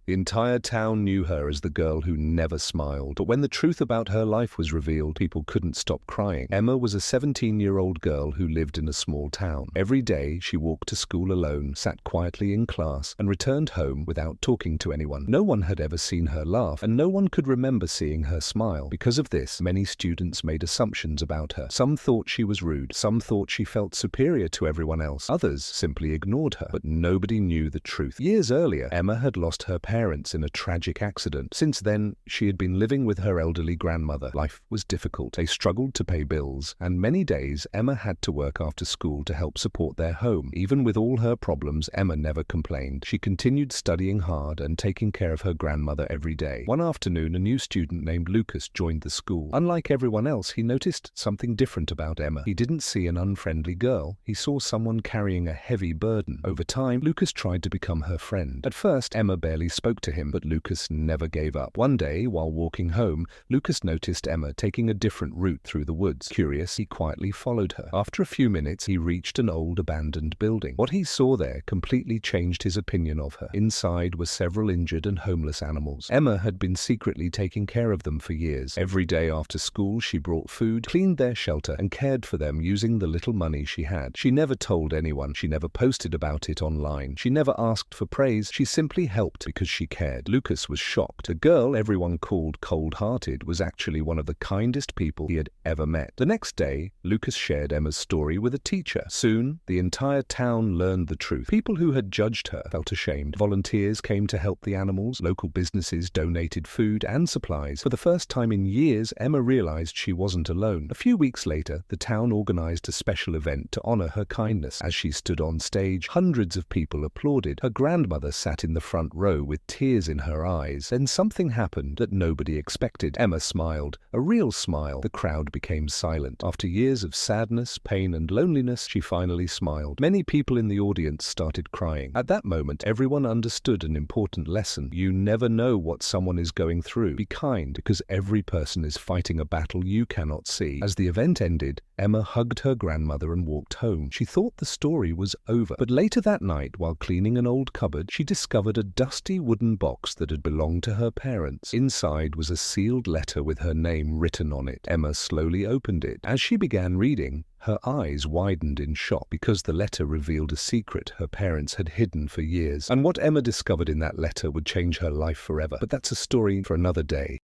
The entire town knew her as the girl who never smiled. But when the truth about her life was revealed, people couldn't stop crying. Emma was a 17-year-old girl who lived in a small town. Every day, she walked to school alone, sat quietly in class, and returned home without talking to anyone. No one had ever seen her laugh, and no one could remember seeing her smile. Because of this, many students made assumptions about her. Some thought she was rude. Some thought she felt superior to everyone else. Others simply ignored her. But nobody knew the truth. Years earlier, Emma had lost her parents in a tragic accident. Since then, she had been living with her elderly grandmother. Life was difficult. They struggled to pay bills, and many days Emma had to work after school to help support their home. Even with all her problems, Emma never complained. She continued studying hard and taking care of her grandmother every day. One afternoon, a new student named Lucas joined the school. Unlike everyone else, he noticed something different about Emma. He didn't see an unfriendly girl. He saw someone carrying a heavy burden. Over time, Lucas tried to become her friend. At first, Emma barely spoke to him, but Lucas never gave up. One day, while walking home, Lucas noticed Emma taking a different route through the woods. Curious, he quietly followed her. After a few minutes, he reached an old abandoned building. What he saw there completely changed his opinion of her. Inside were several injured and homeless animals. Emma had been secretly taking care of them for years. Every day after school, she brought food, cleaned their shelter, and cared for them using the little money she had. She never told anyone. She never posted about it online. She never asked for praise. She simply helped because she cared. Lucas was shocked. The girl everyone called cold-hearted was actually one of the kindest people he had ever met. The next day, Lucas shared Emma's story with a teacher. Soon, the entire town learned the truth. People who had judged her felt ashamed. Volunteers came to help the animals. Local businesses donated food and supplies. For the first time in years, Emma realized she wasn't alone. A few weeks later, the town organized a special event to honor her kindness. As she stood on stage, hundreds of people applauded. Her grandmother sat in the front row with tears in her eyes. Then something happened that nobody expected. Emma smiled, a real smile. The crowd became silent. After years of sadness, pain, and loneliness, she finally smiled. Many people in the audience started crying. At that moment, everyone understood an important lesson. You never know what someone is going through. Be kind, because every person is fighting a battle you cannot see. As the event ended, Emma hugged her grandmother and walked home. She thought the story was over. But later that night, while cleaning an old cupboard, she discovered a dusty wooden box that had belonged to her parents. Inside was a sealed letter with her name written on it. Emma slowly opened it. As she began reading, her eyes widened in shock because the letter revealed a secret her parents had hidden for years. And what Emma discovered in that letter would change her life forever. But that's a story for another day.